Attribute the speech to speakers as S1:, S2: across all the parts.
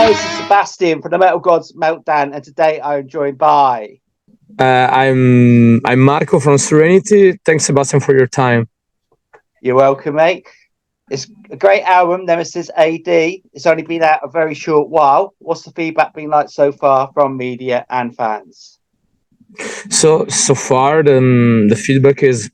S1: this is Sebastian from the Metal Gods Meltdown, and today I'm joined by...
S2: I'm Marco from Serenity. Thanks, Sebastian, for your time.
S1: You're welcome, mate. It's a great album, Nemesis AD. It's only been out a very short while. What's the feedback been like so far from media and fans?
S2: So far, the feedback is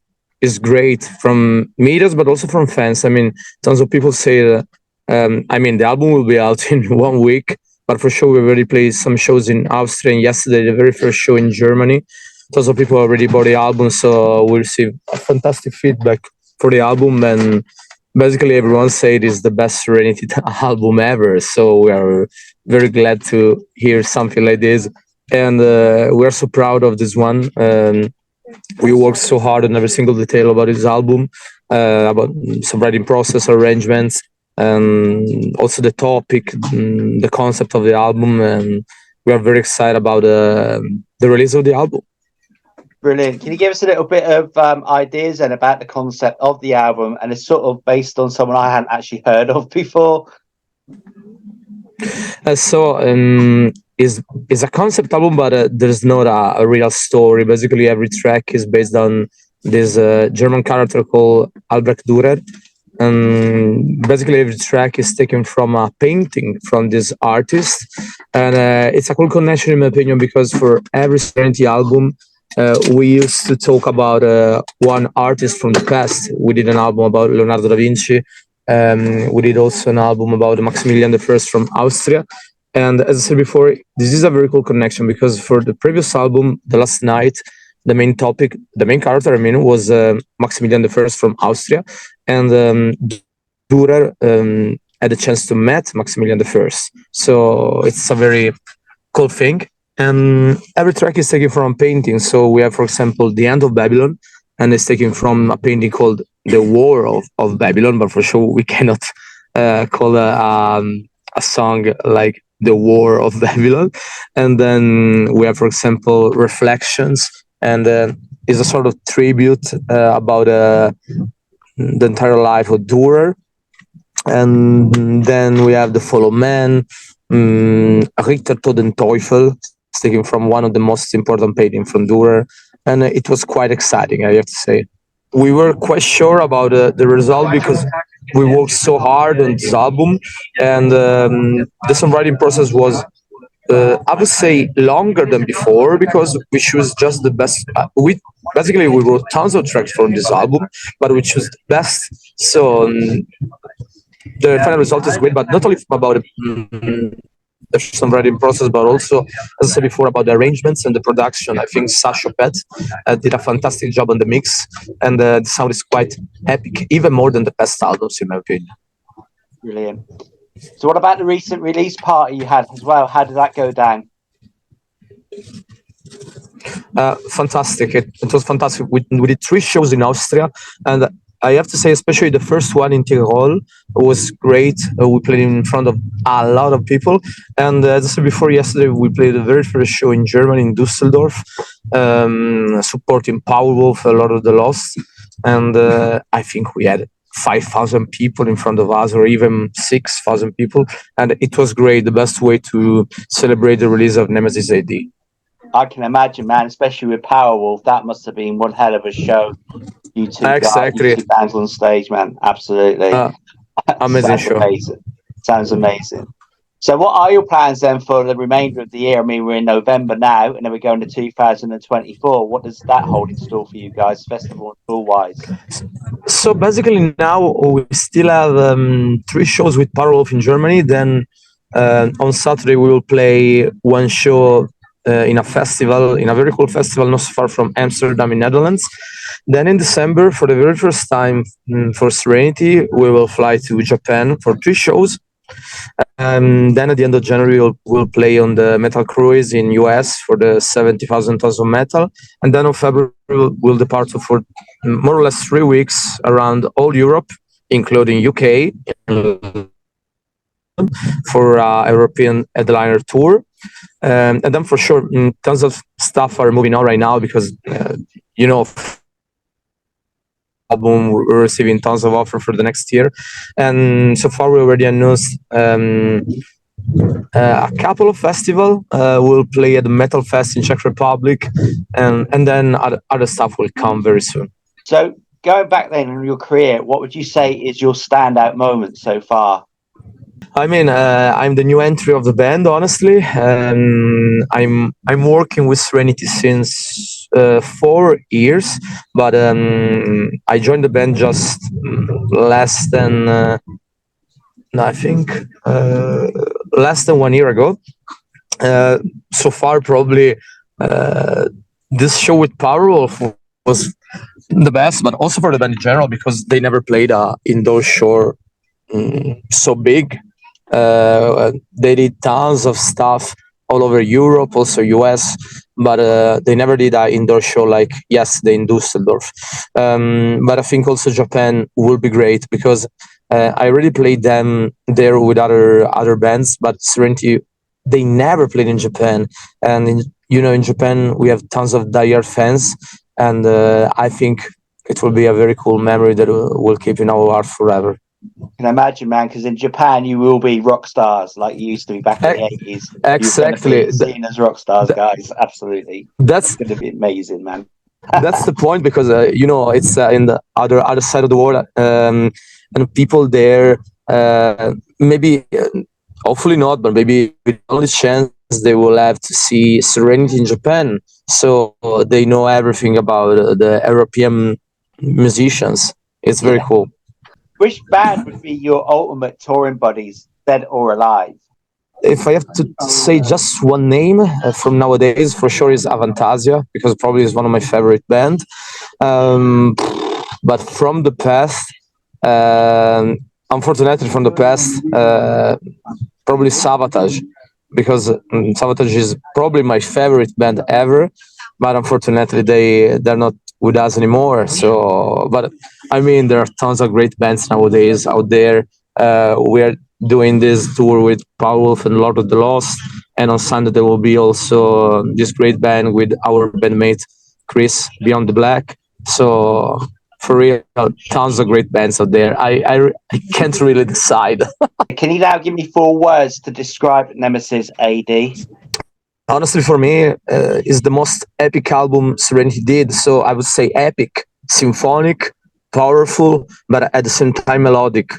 S2: great from media, but also from fans. I mean, tons of people say that. The album will be out in 1 week, but for sure we already played some shows in Austria, and yesterday the very first show in Germany. Tons of people already bought the album, so we received fantastic feedback for the album, and basically everyone said it's the best Serenity album ever. So we are very glad to hear something like this, and we are so proud of this one. We worked so hard on every single detail about this album, about some writing process, arrangements, and also the topic, the concept of the album, and we are very excited about the release of the album.
S1: Brilliant. Can you give us a little bit of ideas then about the concept of the album? And it's sort of based on someone I hadn't actually heard of before.
S2: It's a concept album, but there's not a real story. Basically, every track is based on this German character called Albrecht Dürer. And basically every track is taken from a painting from this artist, and it's a cool connection in my opinion, because for every Serenity album we used to talk about one artist from the past. We did an album about Leonardo da Vinci, we did also an album about Maximilian I from Austria, and as I said before, this is a very cool connection, because for the previous album, The Last Night, the main character, was Maximilian I from Austria, and Dürer had a chance to meet Maximilian I. So it's a very cool thing. And every track is taken from a painting. So we have, for example, The End of Babylon, and it's taken from a painting called The War of Babylon, but for sure we cannot call a song like The War of Babylon. And then we have, for example, Reflections, and is a sort of tribute about the entire life of Dürer. And then we have The Fall of Man, Richter to den Teufel, taken from one of the most important paintings from Dürer, and it was quite exciting, I have to say. We were quite sure about the result, because we worked so hard on this album, and the songwriting process was I would say longer than before, because we chose just the best. We wrote tons of tracks from this album, but we chose the best. So the final result is great, but not only about the songwriting process, but also, as I said before, about the arrangements and the production. I think Sasha Pet did a fantastic job on the mix, and the sound is quite epic, even more than the past albums, in my opinion.
S1: Brilliant. So what about the recent release party you had as well? How did that go down?
S2: Fantastic. It was fantastic. We did 3 shows in Austria, and I have to say, especially the first one in Tirol was great. We played in front of a lot of people, and as I said before, yesterday we played the very first show in Germany, in Düsseldorf, supporting Powerwolf, A Lot of the Lost, and I think we had 5,000 people in front of us, or even 6,000 people, and it was great. The best way to celebrate the release of Nemesis AD.
S1: I can imagine, man, especially with Powerwolf. That must have been one hell of a show. You two bands on stage, man. Absolutely.
S2: Amazing show.
S1: Sounds amazing. So what are your plans then for the remainder of the year? I mean, we're in November now, and then we're going to 2024. What does that hold in store for you guys, festival and tour-wise?
S2: So basically now we still have 3 shows with Powerwolf in Germany. Then on Saturday we will play 1 show in a festival, in a very cool festival not so far from Amsterdam in Netherlands. Then in December, for the very first time for Serenity, we will fly to Japan for 3 shows. Then at the end of January, we'll play on the Metal Cruise in US for the 70,000 tons of metal. And then in February, we'll depart for more or less 3 weeks around all Europe, including UK, for European headliner tour. And then for sure, tons of stuff are moving on right now, because, album, we're receiving tons of offers for the next year. And so far, we already announced A couple of festival. We'll play at the Metal Fest in Czech Republic, and then other stuff will come very soon.
S1: So going back then in your career, what would you say is your standout moment so far?
S2: I mean, I'm the new entry of the band. Honestly, I'm working with Serenity since 4 years, but I joined the band just less than I think less than 1 year ago. So far, probably this show with Powerwolf was the best, but also for the band in general because they never played a indoor show so big. They did tons of stuff all over Europe, also US, but they never did an indoor show like yesterday in Dusseldorf. But I think also Japan will be great because I already played them there with other bands, but Serenity they never played in Japan, and in Japan we have tons of diehard fans, and I think it will be a very cool memory that will keep in our heart forever.
S1: I can imagine, man, because in Japan you will be rock stars like you used to be back in the 80s.
S2: Exactly.
S1: You're seen as rock stars, guys. Absolutely. That's going to be amazing, man.
S2: That's the point because it's in the other side of the world, and people there maybe hopefully not, but maybe with the only chance they will have to see Serenity in Japan, so they know everything about the European musicians. It's very cool.
S1: Which band would be your ultimate touring buddies, dead or alive?
S2: If I have to say just one name from nowadays, for sure is Avantasia, because probably is one of my favorite band. But from the past, unfortunately from the past, probably Savatage, because Savatage is probably my favorite band ever, but unfortunately they're not with us anymore. So, but I mean, there are tons of great bands nowadays out there. We're doing this tour with Powerwolf and Lord of the Lost, and on Sunday there will be also this great band with our bandmate Chris, Beyond the Black. So for real, tons of great bands out there. I can't really decide.
S1: Can you now give me 4 words to describe Nemesis AD?
S2: Honestly, for me, is the most epic album Serenity did. So I would say epic, symphonic, powerful, but at the same time melodic.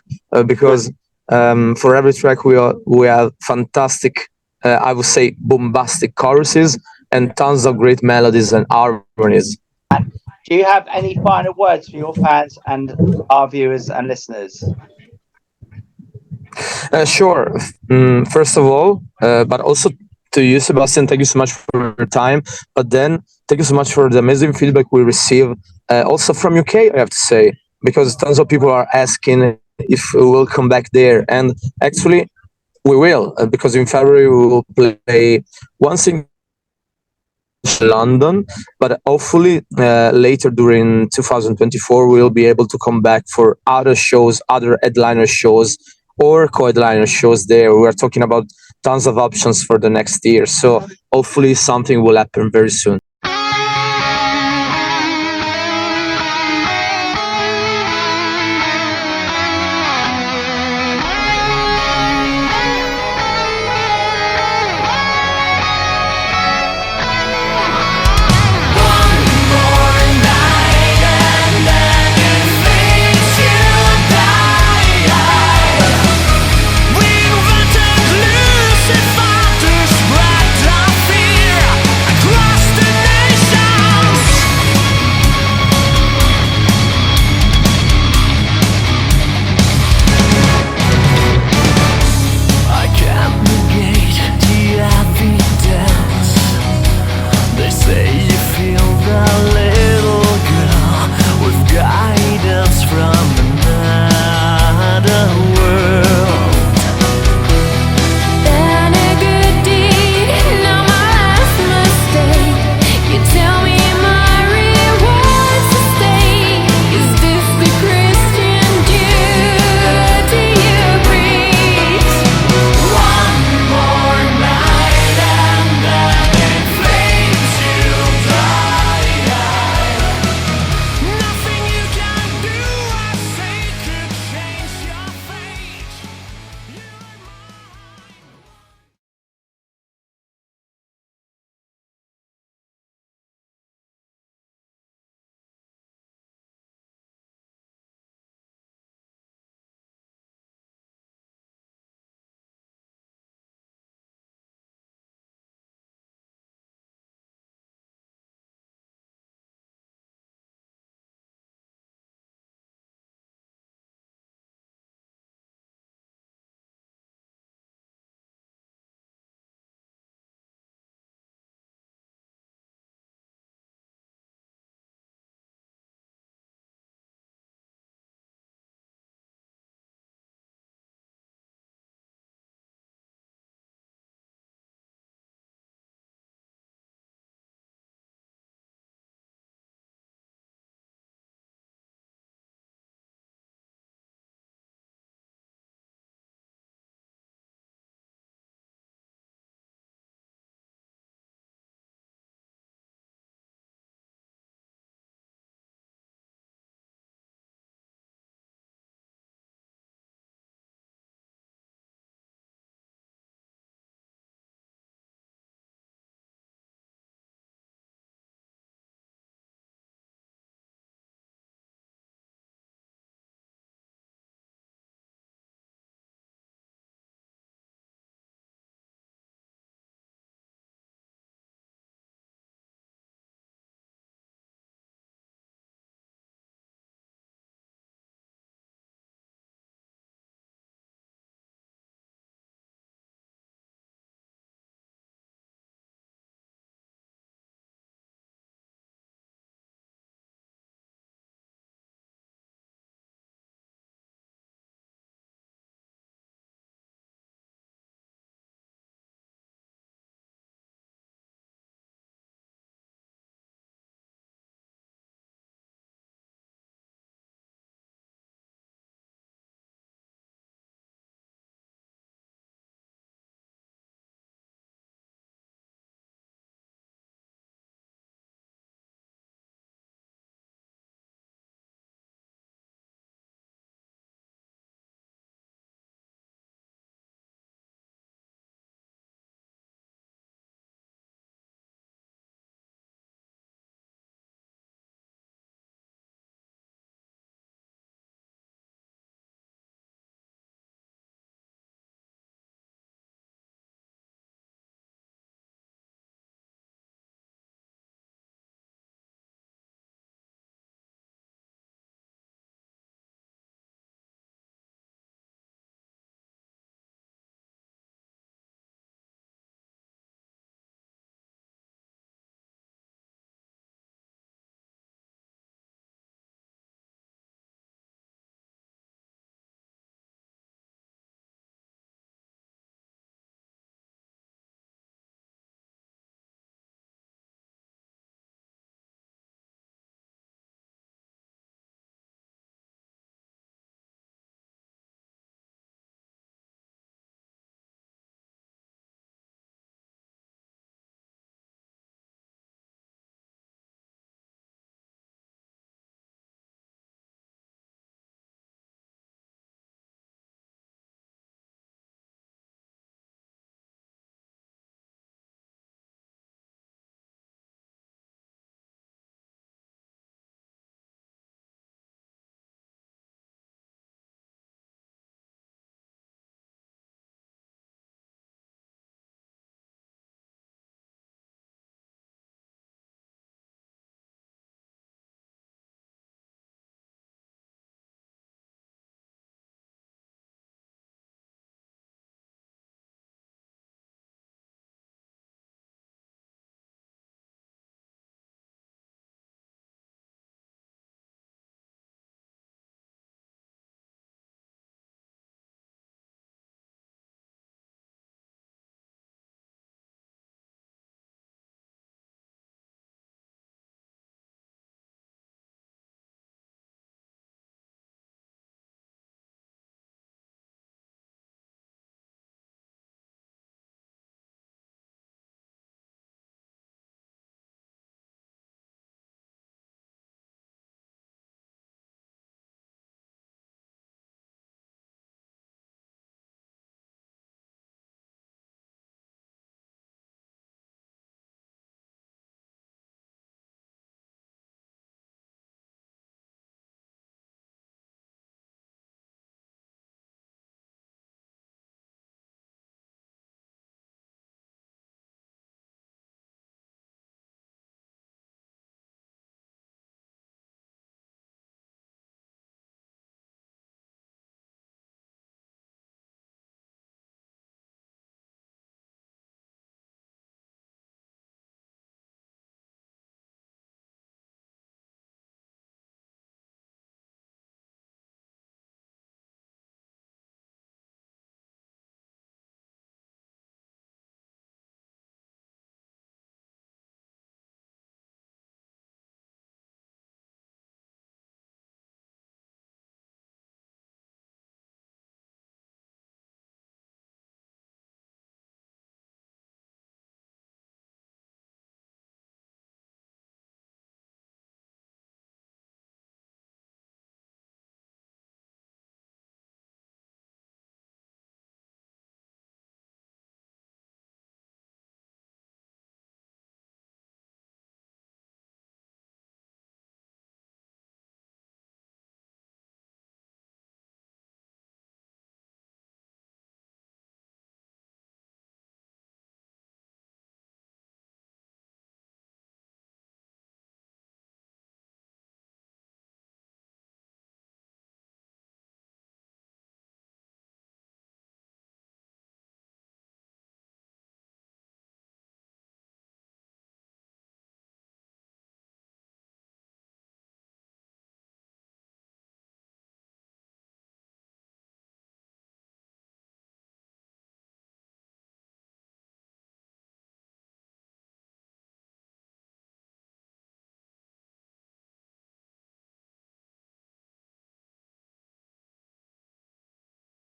S2: Because for every track we have fantastic, I would say bombastic choruses and tons of great melodies and harmonies.
S1: Do you have any final words for your fans and our viewers and listeners?
S2: Sure. First of all, but also to you, Sebastian, thank you so much for your time. But then, thank you so much for the amazing feedback we receive, also from UK, I have to say, because tons of people are asking if we will come back there. And actually, we will, because in February we will play once in London, but hopefully later during 2024 we'll be able to come back for other shows, other headliner shows or co-headliner shows there. We're talking about tons of options for the next year, so hopefully something will happen very soon.